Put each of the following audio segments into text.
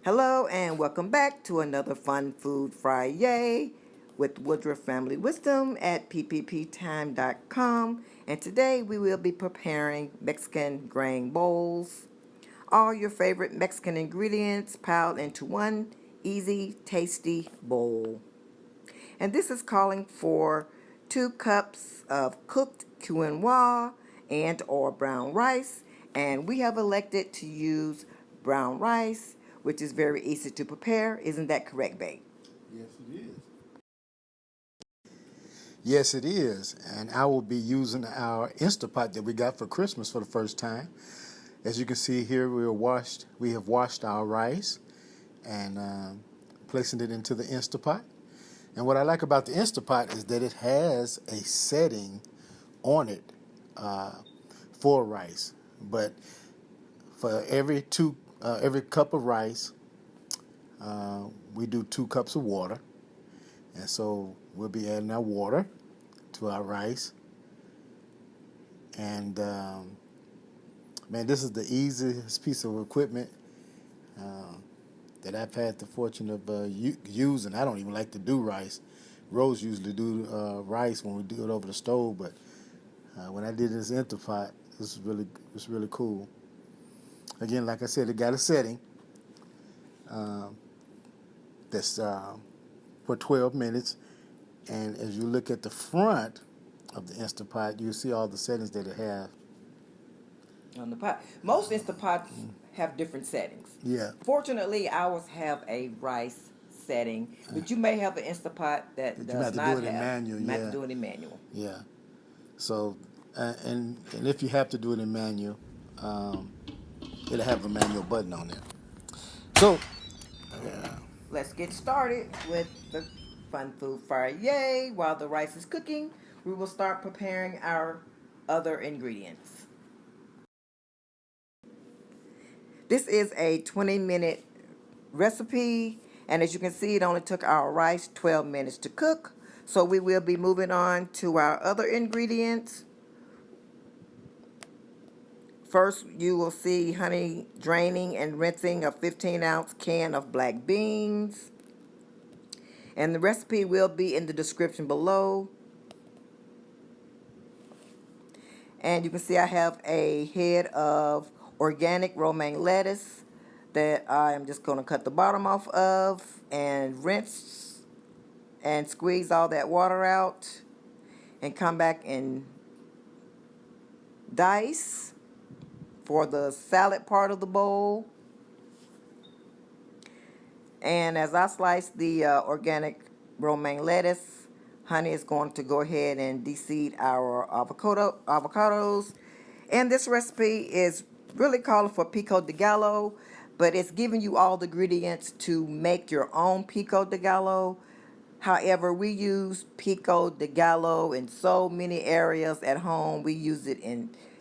Hello and welcome back to another Fun Food Friday with Woodruff Family Wisdom at ppptime.com. And today we will be preparing Mexican grain bowls. All your favorite Mexican ingredients piled into one easy, tasty bowl. And this is calling for 2 cups of cooked quinoa and or brown rice. And we have elected to use brown rice, which is very easy to prepare. Isn't that correct, babe? Yes, it is. Yes, it is. And I will be using our Instapot that we got for Christmas for the first time. As you can see here, we have washed our rice and placing it into the Instapot. And what I like about the Instapot is that it has a setting on it for rice. But for every cup of rice, we do 2 cups of water. And so we'll be adding our water to our rice. And man, this is the easiest piece of equipment that I've had the fortune of using. I don't even like to do rice. Rose usually do rice when we do it over the stove, but when I did this Interpot, this was really cool. Again, like I said, it got a setting that's for 12 minutes. And as you look at the front of the Instapot, you see all the settings that it has. On the pot. Most Instapots have different settings. Yeah. Fortunately, ours have a rice setting, but you may have an Instapot that You does have to not do it in manual. You have Yeah. to do it in manual. Yeah. So, and if you have to do it in manual, it'll have a manual button on there. So, Let's get started with the Fun Food Friday. While the rice is cooking, we will start preparing our other ingredients. This is a 20-minute recipe, and as you can see, it only took our rice 12 minutes to cook. So we will be moving on to our other ingredients. First, you will see honey draining and rinsing a 15-ounce can of black beans. And the recipe will be in the description below. And you can see I have a head of organic romaine lettuce that I am just going to cut the bottom off of and rinse and squeeze all that water out and come back and dice for the salad part of the bowl. And as I slice the organic romaine lettuce, honey is going to go ahead and de-seed our avocados. And this recipe is really calling for pico de gallo, but it's giving you all the ingredients to make your own pico de gallo. However, we use pico de gallo in so many areas at home. We use it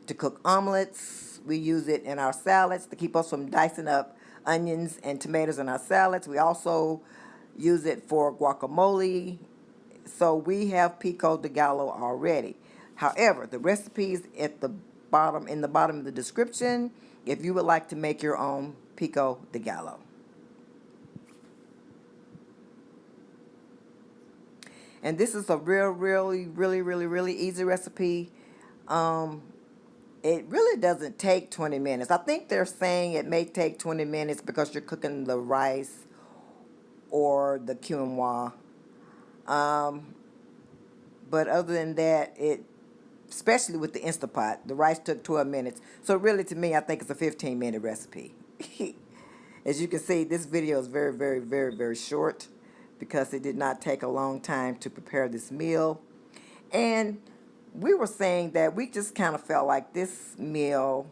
to cook omelets. We use it in our salads to keep us from dicing up onions and tomatoes in our salads. We also use it for guacamole. So we have pico de gallo already. However, the recipe is at the bottom, in the bottom of the description, if you would like to make your own pico de gallo. And this is a really easy recipe. It really doesn't take 20 minutes. I think they're saying it may take 20 minutes because you're cooking the rice or the quinoa. But other than that, especially with the Instapot, the rice took 12 minutes. So really, to me, I think it's a 15-minute recipe. As you can see, this video is very short because it did not take a long time to prepare this meal. And we were saying that we just kind of felt like this meal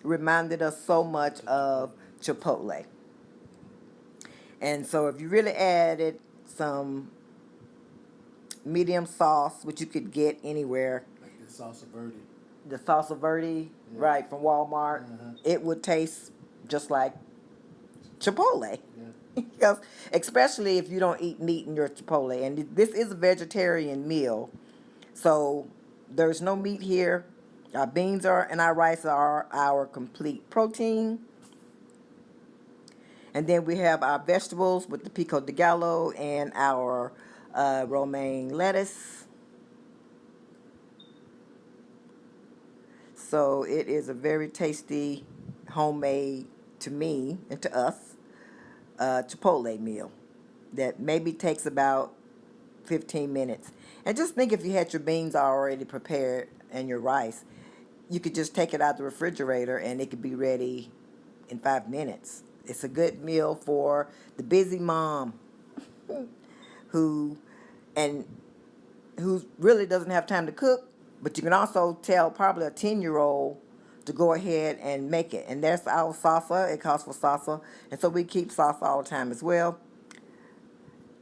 reminded us so much of Chipotle. And so if you really added some medium sauce, which you could get anywhere, like the salsa verde. the salsa verde, right, from Walmart, it would taste just like Chipotle. Because especially if you don't eat meat in your Chipotle. And this is a vegetarian meal, so there's no meat here. Our beans and our rice are our complete protein. And then we have our vegetables with the pico de gallo and our romaine lettuce. So it is a very tasty, homemade, to me and to us, Chipotle meal that maybe takes about 15 minutes. And just think, if you had your beans already prepared and your rice, you could just take it out the refrigerator and it could be ready in 5 minutes. It's a good meal for the busy mom who and who really doesn't have time to cook, but you can also tell probably a 10-year-old to go ahead and make it. And that's our salsa. It calls for salsa. And so we keep salsa all the time as well.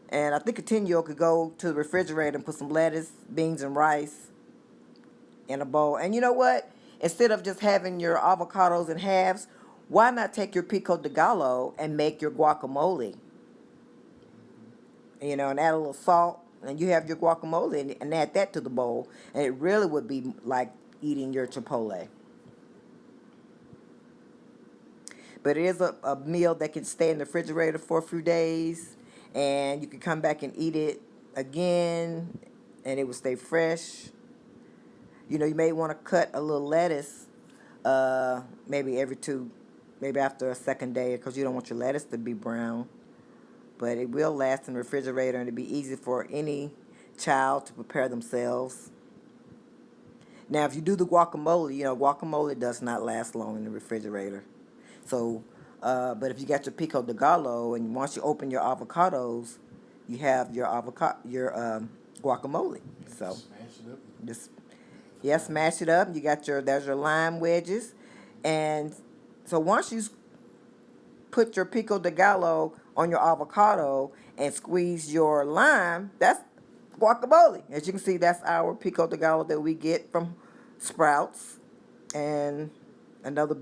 And I think a 10-year-old could go to the refrigerator and put some lettuce, beans, and rice in a bowl. And you know what? Instead of just having your avocados in halves, why not take your pico de gallo and make your guacamole? You know, and add a little salt, and you have your guacamole, and add that to the bowl, and it really would be like eating your Chipotle. But it is a meal that can stay in the refrigerator for a few days, and you can come back and eat it again, and it will stay fresh. You know, you may want to cut a little lettuce, maybe after a second day, because you don't want your lettuce to be brown. But it will last in the refrigerator, and it'll be easy for any child to prepare themselves. Now, if you do the guacamole, you know, guacamole does not last long in the refrigerator. So, but if you got your pico de gallo, and once you open your avocados, you have your guacamole. So, smash it up. You got there's your lime wedges, and so once you put your pico de gallo on your avocado and squeeze your lime, that's guacamole. As you can see, that's our pico de gallo that we get from Sprouts, and another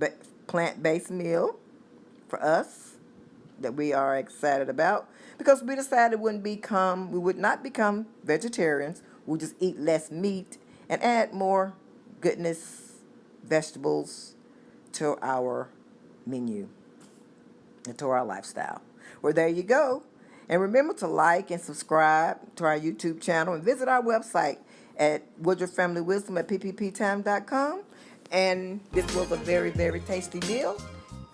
plant-based meal for us that we are excited about, because we decided we would not become vegetarians. We'll just eat less meat and add more goodness, vegetables to our menu and to our lifestyle. Well, there you go. And remember to like and subscribe to our YouTube channel, and visit our website at woodruffamilywisdom at ppptime.com. And this was a very, very tasty meal.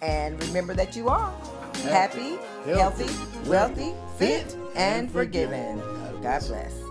And remember that you are happy, healthy, wealthy, fit, and forgiven. God bless.